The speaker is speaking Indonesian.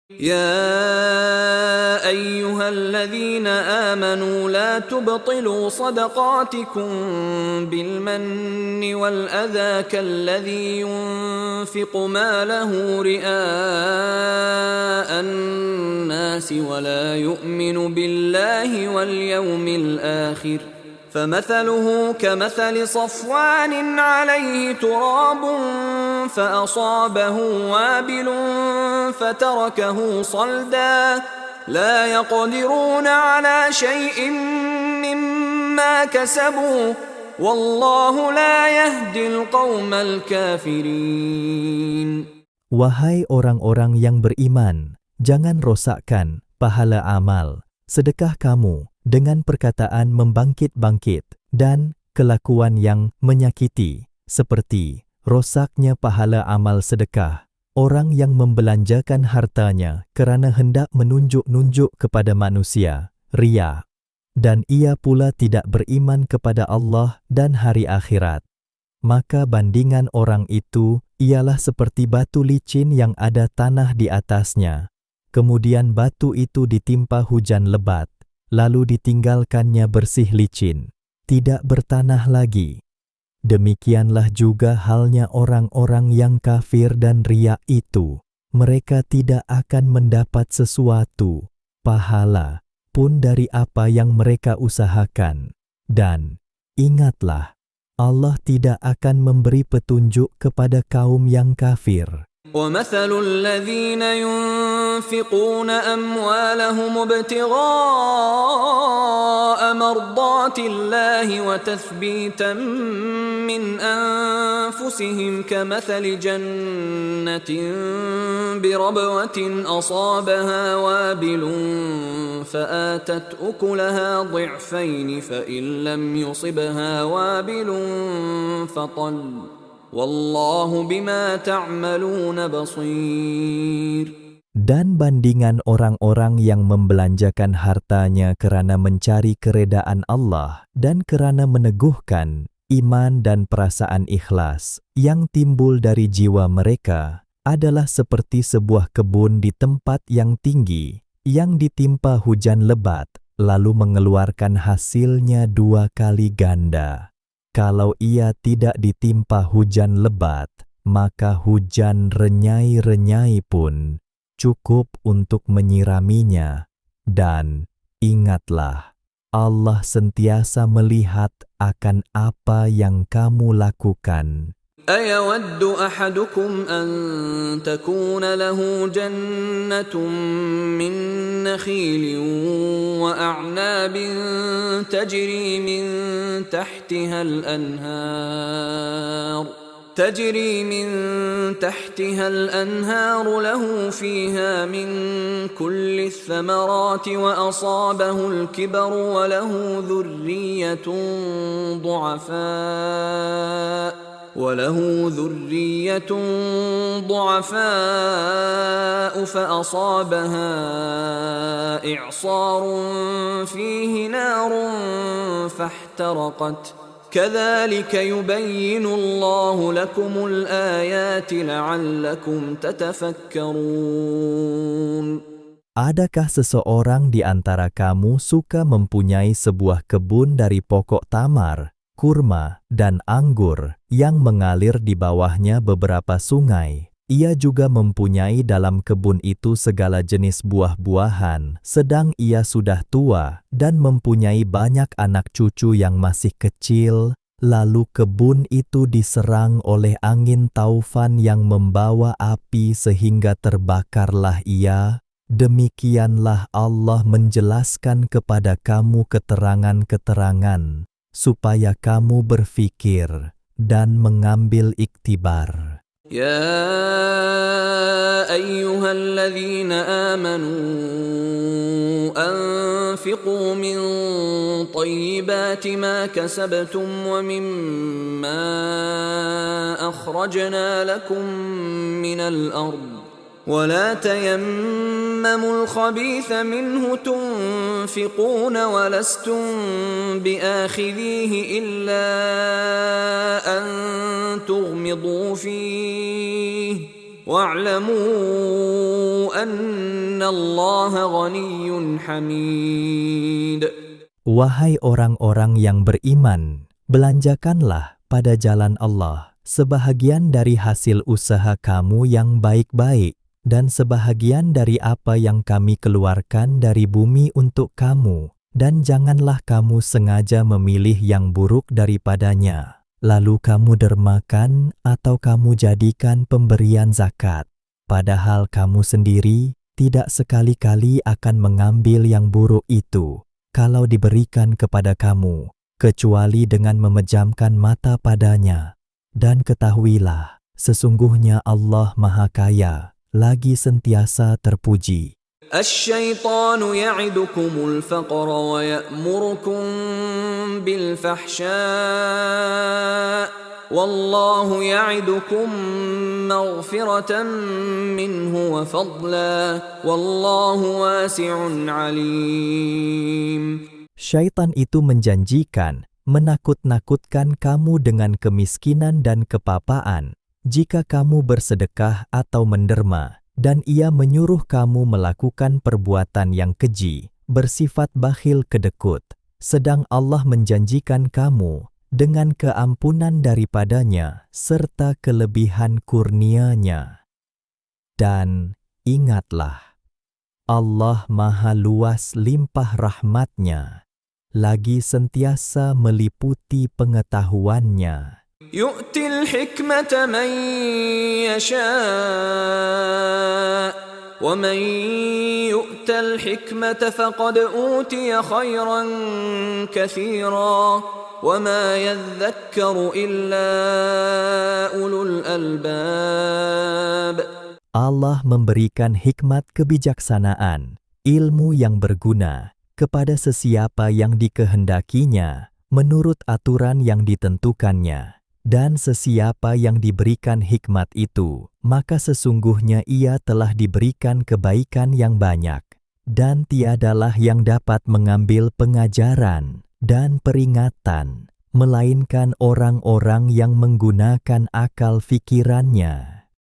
يا أيها الذين آمنوا لا تبطلوا صدقاتكم بالمن والأذى كالذي ينفق ماله رئاء الناس ولا يؤمن بالله واليوم الآخر فمثله كمثل صفوان عليه تراب فأصابه وابل فتركه صلدا لا يقدرون على شيء مما كسبوا والله لا يهدي القوم الكافرين. Wahai orang-orang yang beriman, jangan rosakkan pahala amal sedekah kamu dengan perkataan membangkit-bangkit dan kelakuan yang menyakiti, seperti rosaknya pahala amal sedekah orang yang membelanjakan hartanya kerana hendak menunjuk-nunjuk kepada manusia, riya, dan ia pula tidak beriman kepada Allah dan hari akhirat. Maka bandingan orang itu ialah seperti batu licin yang ada tanah di atasnya. Kemudian batu itu ditimpa hujan lebat, lalu ditinggalkannya bersih licin, tidak bertanah lagi. Demikianlah juga halnya orang-orang yang kafir dan riya itu. Mereka tidak akan mendapat sesuatu, pahala pun dari apa yang mereka usahakan. Dan ingatlah, Allah tidak akan memberi petunjuk kepada kaum yang kafir. وَمَثَلُ الَّذِينَ يُنْفِقُونَ أَمْوَالَهُمُ ابْتِغَاءَ مَرْضَاتِ اللَّهِ وَتَثْبِيتًا مِنْ أَنفُسِهِمْ كَمَثَلِ جَنَّةٍ بِرَبْوَةٍ أَصَابَهَا وَابِلٌ فَآتَتْ أُكُلَهَا ضِعْفَيْنِ فَإِنْ لَمْ يُصِبْهَا وَابِلٌ فَطَلٌّ Wallahu bima ta'maluna basir. Dan bandingan orang-orang yang membelanjakan hartanya kerana mencari keredaan Allah dan kerana meneguhkan iman dan perasaan ikhlas yang timbul dari jiwa mereka adalah seperti sebuah kebun di tempat yang tinggi yang ditimpa hujan lebat lalu mengeluarkan hasilnya 2 kali ganda. Kalau ia tidak ditimpa hujan lebat, maka hujan renyai-renyai pun cukup untuk menyiraminya. Dan ingatlah, Allah sentiasa melihat akan apa yang kamu lakukan. أَيَوَدُّ أَحَدُكُمْ أَن تَكُونَ لَهُ جَنَّةٌ مِّن نَّخِيلٍ وَأَعْنَابٍ تَجْرِي مِن تَحْتِهَا الْأَنْهَارُ لَهُ فِيهَا مِن كُلِّ الثَّمَرَاتِ وَأَصَابَهُ الْكِبَرُ وَلَهُ ذُرِّيَّةٌ ضُعَفَاءُ فَأَصَابَهَا إِعْصَارٌ فِيهِ نَارٌ فَاحْتَرَقَتْ كَذَلِكَ يُبَيِّنُ اللَّهُ لَكُمُ الْآيَاتِ لَعَلَّكُمْ تَتَفَكَّرُونَ. Adakah seseorang di antara kamu suka mempunyai sebuah kebun dari pokok tamar, kurma, dan anggur yang mengalir di bawahnya beberapa sungai? Ia juga mempunyai dalam kebun itu segala jenis buah-buahan, sedang ia sudah tua dan mempunyai banyak anak cucu yang masih kecil. Lalu kebun itu diserang oleh angin taufan yang membawa api sehingga terbakarlah ia. Demikianlah Allah menjelaskan kepada kamu keterangan-keterangan, supaya kamu berfikir dan mengambil iktibar. يا أيها الذين آمنوا أنفقوا من طيبات ما كسبتم ومما أخرجنا لكم من الأرض ولا تيمموا الخبيث منه تنفقون ولستم بآخذيه إلا أن تغمضوا فيه واعلموا أن الله غني حميد. Wahai orang-orang yang beriman, belanjakanlah pada jalan Allah sebahagian dari hasil usaha kamu yang baik-baik dan sebahagian dari apa yang kami keluarkan dari bumi untuk kamu, dan janganlah kamu sengaja memilih yang buruk daripadanya, lalu kamu dermakan atau kamu jadikan pemberian zakat, padahal kamu sendiri tidak sekali-kali akan mengambil yang buruk itu kalau diberikan kepada kamu, kecuali dengan memejamkan mata padanya. Dan ketahuilah, sesungguhnya Allah Maha Kaya, lagi sentiasa terpuji. الشيطان يعدكم الفقر ويأمركم بالفحشاء والله يعدكم مغفرة منه وفضلا والله واسع عليم. Syaitan itu menjanjikan, menakut-nakutkan kamu dengan kemiskinan dan kepapaan jika kamu bersedekah atau menderma, dan ia menyuruh kamu melakukan perbuatan yang keji, bersifat bakhil kedekut, sedang Allah menjanjikan kamu dengan keampunan daripadanya serta kelebihan kurnia-Nya. Dan ingatlah, Allah Maha Luas limpah rahmat-Nya, lagi sentiasa meliputi pengetahuannya. يؤتي الحكمة من يشاء ومن يؤت الحكمة فقد أوتي خيرا كثيرا وما يذكر إلا أولو الألباب. Allah memberikan hikmat kebijaksanaan, ilmu yang berguna, kepada sesiapa yang dikehendakinya, menurut aturan yang ditentukannya. Dan sesiapa yang diberikan hikmat itu, maka sesungguhnya ia telah diberikan kebaikan yang banyak. Dan tiadalah yang dapat mengambil pengajaran dan peringatan, melainkan orang-orang yang menggunakan akal fikirannya.